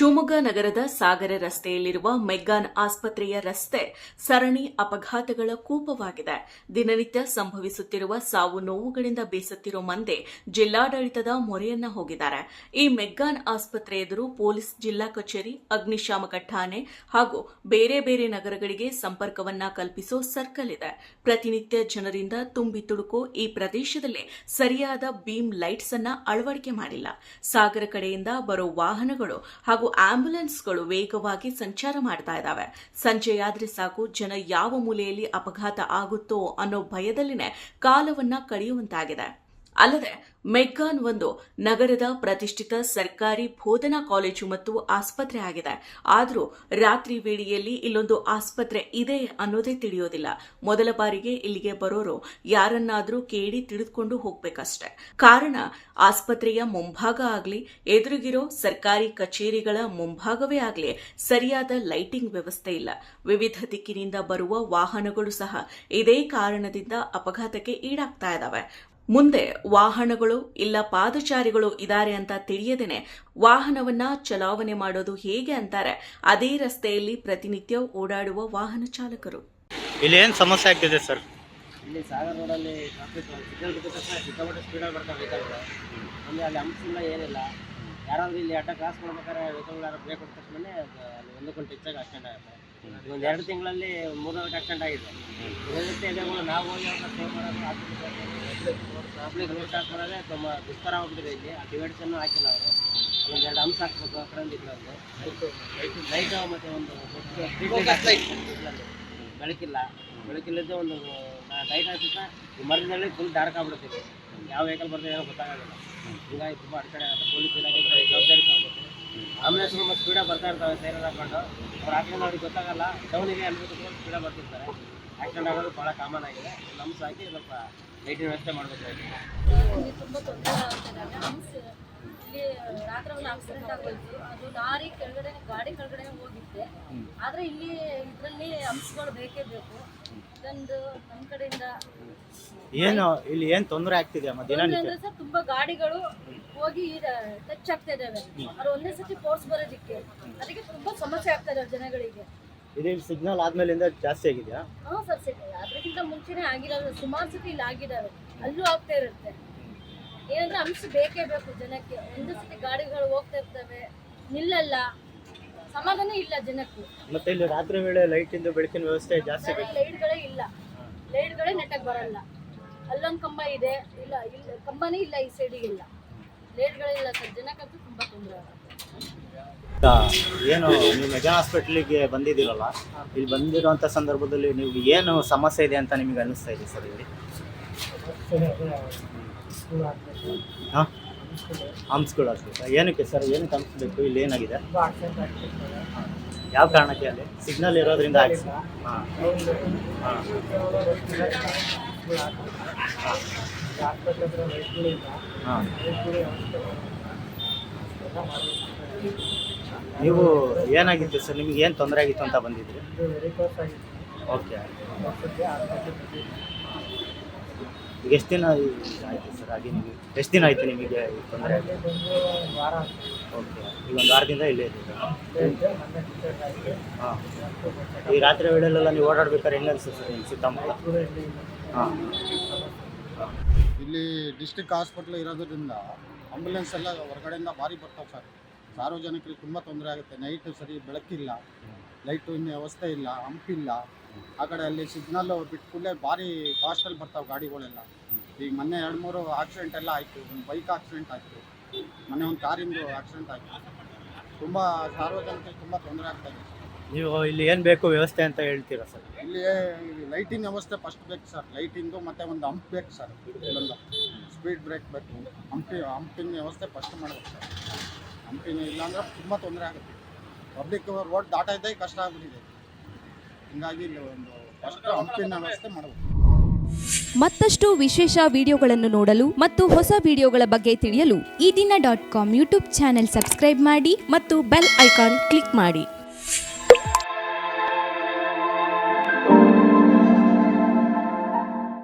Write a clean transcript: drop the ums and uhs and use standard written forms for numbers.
ಶಿವಮೊಗ್ಗ ನಗರದ ಸಾಗರ ರಸ್ತೆಯಲ್ಲಿರುವ ಮೆಗ್ಗಾನ್ ಆಸ್ಪತ್ರೆಯ ರಸ್ತೆ ಸರಣಿ ಅಪಘಾತಗಳ ಕೂಪವಾಗಿದೆ. ದಿನನಿತ್ಯ ಸಂಭವಿಸುತ್ತಿರುವ ಸಾವು ನೋವುಗಳಿಂದ ಬೇಸತ್ತಿರುವ ಮಂದಿ ಜಿಲ್ಲಾಡಳಿತದ ಮೊರೆಯನ್ನ ಹೋಗಿದ್ದಾರೆ. ಈ ಮೆಗ್ಗಾನ್ ಆಸ್ಪತ್ರೆ ಎದುರು ಪೊಲೀಸ್ ಜಿಲ್ಲಾ ಕಚೇರಿ, ಅಗ್ನಿಶಾಮಕ ಠಾಣೆ ಹಾಗೂ ಬೇರೆ ಬೇರೆ ನಗರಗಳಿಗೆ ಸಂಪರ್ಕವನ್ನ ಕಲ್ಪಿಸೋ ಸರ್ಕಲ್ ಇದೆ. ಪ್ರತಿನಿತ್ಯ ಜನರಿಂದ ತುಂಬಿ ತುಳುಕೋ ಈ ಪ್ರದೇಶದಲ್ಲಿ ಸರಿಯಾದ ಬೀಮ್ ಲೈಟ್ಸ್ ಅನ್ನ ಅಳವಡಿಕೆ ಮಾಡಿಲ್ಲ. ಸಾಗರ ಕಡೆಯಿಂದ ಬರೋ ವಾಹನಗಳು ಹಾಗೂ ಆಂಬ್ಯುಲೆನ್ಸ್ಗಳು ವೇಗವಾಗಿ ಸಂಚಾರ ಮಾಡ್ತಾ ಇದ್ದಾವೆ. ಸಂಜೆಯಾದ್ರೆ ಸಾಕು, ಜನ ಯಾವ ಮೂಲೆಯಲ್ಲಿ ಅಪಘಾತ ಆಗುತ್ತೋ ಅನ್ನೋ ಭಯದಲ್ಲಿನೇ ಕಾಲವನ್ನ ಕಳೆಯುವಂತಾಗಿದೆ. ಅಲ್ಲದೆ ಮೆಗ್ಗಾನ್ ಒಂದು ನಗರದ ಪ್ರತಿಷ್ಠಿತ ಸರ್ಕಾರಿ ಬೋಧನಾ ಕಾಲೇಜು ಮತ್ತು ಆಸ್ಪತ್ರೆ ಆಗಿದೆ. ಆದರೂ ರಾತ್ರಿ ವೇಳೆಯಲ್ಲಿ ಇಲ್ಲೊಂದು ಆಸ್ಪತ್ರೆ ಇದೆ ಅನ್ನೋದೇ ತಿಳಿಯೋದಿಲ್ಲ. ಮೊದಲ ಬಾರಿಗೆ ಇಲ್ಲಿಗೆ ಬರೋರು ಯಾರನ್ನಾದರೂ ಕೇಳಿ ತಿಳಿದುಕೊಂಡು ಹೋಗ್ಬೇಕಷ್ಟೆ. ಕಾರಣ ಆಸ್ಪತ್ರೆಯ ಮುಂಭಾಗ ಆಗಲಿ, ಎದುರಿಗಿರೋ ಸರ್ಕಾರಿ ಕಚೇರಿಗಳ ಮುಂಭಾಗವೇ ಆಗಲಿ ಸರಿಯಾದ ಲೈಟಿಂಗ್ ವ್ಯವಸ್ಥೆ ಇಲ್ಲ. ವಿವಿಧ ದಿಕ್ಕಿನಿಂದ ಬರುವ ವಾಹನಗಳು ಸಹ ಇದೇ ಕಾರಣದಿಂದ ಅಪಘಾತಕ್ಕೆ ಈಡಾಗ್ತಾ ಇದ್ದಾವೆ. ಮುಂದೆ ವಾಹನಗಳು ಇಲ್ಲ ಪಾದಚಾರಿಗಳು ಇದ್ದಾರೆ ಅಂತ ತಿಳಿಯದೇನೆ ವಾಹನವನ್ನ ಚಲಾವಣೆ ಮಾಡೋದು ಹೇಗೆ ಅಂತಾರೆ ಅದೇ ರಸ್ತೆಯಲ್ಲಿ ಪ್ರತಿನಿತ್ಯ ಓಡಾಡುವ ವಾಹನ ಚಾಲಕರು. ಇಲ್ಲಿ ಏನು ಸಮಸ್ಯೆ ಆಗ್ತಿದೆ ಸರ್? ಇಲ್ಲಿ ಸಾಗರ ರೋಡಲ್ಲಿ ಟ್ರಾಫಿಕ್ ಸಿಗ್ನಲ್ ಬಿದ್ದ ತಕ್ಷಣ ಸಿಕ್ಕಾಪಟ್ಟೆ ಸ್ಪೀಡಾಗಿ ಬರ್ತಾರೆ ವೆಹಿಕಲ್ಗಳು. ಅಂದರೆ ಅಲ್ಲಿ ಅಂಶಿಲ್ಲ, ಏನಿಲ್ಲ. ಯಾರಾದರೂ ಇಲ್ಲಿ ಅಡ್ಡ ಕ್ರಾಸ್ ಮಾಡ್ಬೇಕಾದ್ರೆ ವೆಹಿಕಲ್ ಯಾರು ಬ್ರೇಕ್ ಹೊಡೆದ ತಕ್ಷಣ ಅಲ್ಲಿ 1 ಗಂಟೆ ಹೆಚ್ಚಾಗಿ ಆಕ್ಸಿಡೆಂಟ್ ಆಗುತ್ತೆ. ಒಂದು 2 ತಿಂಗಳಲ್ಲಿ 3-4 ಆಕ್ಸಿಡೆಂಟ್ ಆಗಿದೆ. ಇದಕ್ಕೆ ಎದೆಗಳು ನಾವು ಹೋಗಿ ಅವ್ರನ್ನ ಸೇವ್ ಮಾಡೋದು, ಪಬ್ಲಿಕ್ ರೋಡ್ ಸ್ಟಾರ್ಟ್ ಮಾಡೋದೇ ತುಂಬ ದುಸ್ತರ ಹೋಗ್ಬಿಟ್ಟಿದೆ. ಇಲ್ಲಿ ಆ ಡಿವೈಡ್ಸನ್ನು ಹಾಕಿಲ್ಲ ಅವರು. ಒಂದು 2 ಅಂಶ ಹಾಕ್ಬೇಕು ಆ ಕಡೆ ಇಲ್ಲೊಂದು ಲೈಟು ಮತ್ತು ಒಂದು ಬೆಳಕಿಲ್ಲದೆ ಒಂದು ಲೈಟ್ ಹಾಕಿದ್ರೆ ಈ ಮರದಲ್ಲಿ ಫುಲ್ ಡಾರ್ಕ್ ಆಗ್ಬಿಡುತ್ತೆ. ಯಾವ ವೆಹಿಕಲ್ ಬರ್ತದೆ ಏನೋ ಗೊತ್ತಾಗೋದಿಲ್ಲ. ಹೀಗಾಗಿ ತುಂಬ ಅಡಚಣೆ ಆಗುತ್ತೆ. ಪೊಲೀಸ್ ಇಲಾಖೆ ಜವಾಬ್ದಾರಿ ತಗೋಬೇಕು. ಆಂಬುಲೆನ್ಸ್ಗಳು ಮತ್ತು ಸ್ಪೀಡಾಗಿ ಬರ್ತಾ ಇರ್ತಾವೆ ಸೈರನ್ ಹಾಕೊಂಡು. ಅವ್ರು ಆಕ್ಸಿಡೆಂಟ್ ಅವ್ರಿಗೆ ಗೊತ್ತಾಗಲ್ಲ, ಟೌನಿಗೆ ಅನ್ಬಿಟ್ಟು ಸ್ಪೀಡಾಗಿ ಬರ್ತಿರ್ತಾರೆ. ಆಕ್ಸಿಡೆಂಟ್ ಆಗೋದು ಭಾಳ ಕಾಮನ್ ಆಗಿದೆ. ಲಂಪ್ಸ್ ಹಾಕಿ ಸ್ವಲ್ಪ ಲೈಟಿನ ವ್ಯವಸ್ಥೆ ಮಾಡಬೇಕಾಗಿದೆ. ತುಂಬ ತೊಂದರೆ ಆಗ್ತದೆ. ಇಲ್ಲಿ ರಾತ್ರಿ ಒಂದು ಆಕ್ಸಿಡೆಂಟ್ ಆಗೋಯ್ತು. ಅದು ಲಾರಿ ಕೆಳಗಡೆ, ಗಾಡಿ ಕೆಳಗಡೆ ಹೋಗಿದ್ದೆ. ಆದರೆ ಇಲ್ಲಿ ಇದರಲ್ಲಿ ಅಂಶಗಳು ಬೇಕೇ ಬೇಕು. ಇದೊಂದು ನಮ್ಮ ಕಡೆಯಿಂದ ಏನು ಇಲ್ಲಿ ಏನು ತೊಂದರೆ ಆಗ್ತಿದೆ? ಅಂದ್ರೆ ಸರ್ ತುಂಬ ಗಾಡಿಗಳು ಹೋಗಿ ಟಚ್ ಆಗ್ತಾ ಇದ್ದಾವೆ. ಅವ್ರು ಒಂದೇ ಸತಿ ಫೋರ್ಸ್ ಬರೋದಕ್ಕೆ ಅದಕ್ಕೆ ತುಂಬ ಸಮಸ್ಯೆ ಆಗ್ತಾ ಇದಾವೆ ಜನಗಳಿಗೆ. ಇದು ಸಿಗ್ನಲ್ ಆದ್ಮೇಲಿಂದ ಜಾಸ್ತಿ ಆಗಿದೆಯಾ? ಹಾಂ ಸರ್, ಅದಕ್ಕಿಂತ ಮುಂಚೆನೇ ಆಗಿರೋದು ಸುಮಾರು ಸತಿ ಇಲ್ಲಿ ಆಗಿದ್ದಾವೆ. ಅಲ್ಲೂ ಆಗ್ತಾ ಇರುತ್ತೆ. ಏನಂದ್ರೆ ಅಂಶ ಬೇಕೇ ಬೇಕು ಜನಕ್ಕೆ. ಒಂದು ಸತಿ ಗಾಡಿಗಳು ಹೋಗ್ತಾ ಇರ್ತವೆ, ನಿಲ್ಲಲ್ಲ, ಸಮಾಧಾನ ಇಲ್ಲ ಜನಕ್ಕೆ. ಮತ್ತೆ ಇಲ್ಲಿ ರಾತ್ರಿ ವೇಳೆ ಲೈಟ್ ಇಂದ ಬೆಳಕಿನ ವ್ಯವಸ್ಥೆ ಜಾಸ್ತಿ ಬೇಕು. ಲೈಟ್ಗಳೇ ಇಲ್ಲ, ಲೈಟ್ಗಳೇ ನೆಟ್ಟಗೆ ಬರಲ್ಲ. ಅಲ್ಲೊಂದು ಕಂಬ ಇದೆ, ಇಲ್ಲ ಇಲ್ಲ ಕಂಬನೇ ಇಲ್ಲ, ಈ ಸೈಡಿಗೆ ಇಲ್ಲ, ಲೈಟ್ಗಳೇ ಇಲ್ಲ ಸರ್. ಜನಕ್ಕಂತೂ ತುಂಬ ತೊಂದರೆ ಆಗುತ್ತೆ. ಏನು ನೀವು ಮೆಗ್ಗಾನ್ ಹಾಸ್ಪಿಟ್ಲಿಗೆ ಬಂದಿದ್ದೀರಲ್ಲ, ಇಲ್ಲಿ ಬಂದಿರುವಂಥ ಸಂದರ್ಭದಲ್ಲಿ ನೀವು ಏನು ಸಮಸ್ಯೆ ಇದೆ ಅಂತ ನಿಮಗೆ ಅನ್ನಿಸ್ತಾ ಇದೆ ಸರ್? ಇಲ್ಲಿ ಹಾಂ, ಹಂಪ್ಸ್ಗಳು ಆಗ್ತದೆ. ಏನಕ್ಕೆ ಸರ್, ಏನಕ್ಕೆ ಹಂಪ್ಸ್ಬೇಕು? ಇಲ್ಲಿ ಏನಾಗಿದೆ? ಯಾವ ಕಾರಣಕ್ಕೆ? ಅಲ್ಲಿ ಸಿಗ್ನಲ್ ಇರೋದ್ರಿಂದ ಹಾಂ ಹಾಂ ಹಾಂ. ನೀವು ಏನಾಗಿತ್ತು ಸರ್? ನಿಮಗೆ ಏನು ತೊಂದರೆ ಆಗಿತ್ತು ಅಂತ ಬಂದಿದ್ರಿ? ಓಕೆ. ಈಗ ಎಷ್ಟು ದಿನ ಆಯಿತು ಸರ್? ಹಾಗೆ ನಿಮಗೆ ಎಷ್ಟು ದಿನ ಆಯಿತು ನಿಮಗೆ ತೊಂದರೆ? ಓಕೆ. ಈಗ ಒಂದು 6 ದಿನದಿಂದ ಇಲ್ಲೇ ಇದ್ದೀರಾ? ಹಾಂ. ಈ ರಾತ್ರಿ ವೇಳೆಯಲ್ಲೆಲ್ಲ ನೀವು ಓಡಾಡ್ಬೇಕಾದ್ರೆ ಹೆಂಗೆ ಅನಿಸುತ್ತೆ ಸರ್ ಇಲ್ಲಿ ಸುತ್ತಮುತ್ತ? ಹಾಂ. ಇಲ್ಲಿ ಡಿಸ್ಟ್ರಿಕ್ಟ್ ಹಾಸ್ಪಿಟ್ಲ್ ಇರೋದ್ರಿಂದ ಆಂಬುಲೆನ್ಸ್ ಎಲ್ಲ ಹೊರಗಡೆಯಿಂದ ಭಾರಿ ಬರ್ತಾವೆ ಸರ್. ಸಾರ್ವಜನಿಕರಿಗೆ ತುಂಬ ತೊಂದರೆ ಆಗುತ್ತೆ. ನೈಟು ಸರಿ ಬೆಳಕಿಲ್ಲ, ಲೈಟು ಇನ್ನು ವ್ಯವಸ್ಥೆ ಇಲ್ಲ, ಹಂಪಿಲ್ಲ. ಆ ಕಡೆ ಅಲ್ಲಿ ಸಿಗ್ನಲ್ಲು ಬಿಟ್ಟು ಕೂಡಲೇ ಭಾರಿ ಫಾಸ್ಟಲ್ಲಿ ಬರ್ತಾವೆ ಗಾಡಿಗಳೆಲ್ಲ. ಈಗ ಮೊನ್ನೆ 2-3 ಆಕ್ಸಿಡೆಂಟ್ ಎಲ್ಲ ಆಯಿತು. ಒಂದು ಬೈಕ್ ಆಕ್ಸಿಡೆಂಟ್ ಆಯಿತು, ಮೊನ್ನೆ ಒಂದು ಕಾರಿಂದು ಆಕ್ಸಿಡೆಂಟ್ ಆಯಿತು. ತುಂಬ ಸಾರ್ವಜನಿಕರಿಗೆ ತುಂಬ ತೊಂದರೆ ಆಗ್ತಾಯಿದೆ. ನೀವು ಇಲ್ಲಿ ಏನು ಬೇಕು ವ್ಯವಸ್ಥೆ ಅಂತ ಹೇಳ್ತೀರಾ ಸರ್? ಇಲ್ಲಿ ಲೈಟಿನ ವ್ಯವಸ್ಥೆ ಫಸ್ಟ್ ಬೇಕು ಸರ್. ಲೈಟಿಂದು ಮತ್ತು ಒಂದು ಹಂಪ್ ಬೇಕು ಸರ್. ಇಲ್ಲೊಂದು ಸ್ಪೀಡ್ ಬ್ರೇಕ್ ಬೇಕು. ಹಂಪಿನ ವ್ಯವಸ್ಥೆ ಫಸ್ಟ್ ಮಾಡಬೇಕು ಸರ್. ಹಂಪಿನ ಇಲ್ಲಾಂದ್ರೆ ತುಂಬ ತೊಂದರೆ ಆಗುತ್ತೆ. ಪಬ್ಲಿಕ್ ರೋಡ್ ದಾಟೋದೇ ಕಷ್ಟ ಆಗ್ಬಿಟ್ಟಿದೆ. ಹೀಗಾಗಿ ಇಲ್ಲಿ ಒಂದು ಫಸ್ಟ್ ಹಂಪಿನ ವ್ಯವಸ್ಥೆ ಮಾಡಬೇಕು. ಮತ್ತಷ್ಟು ವಿಶೇಷ ವಿಡಿಯೋಗಳನ್ನು ನೋಡಲು ಮತ್ತು ಹೊಸ ವಿಡಿಯೋಗಳ ಬಗ್ಗೆ ತಿಳಿಯಲು ಈ ದಿನ .com ಯೂಟ್ಯೂಬ್ ಚಾನೆಲ್ ಸಬ್ಸ್ಕ್ರೈಬ್ ಮಾಡಿ ಮತ್ತು ಬೆಲ್ ಐಕಾನ್ ಕ್ಲಿಕ್ ಮಾಡಿ.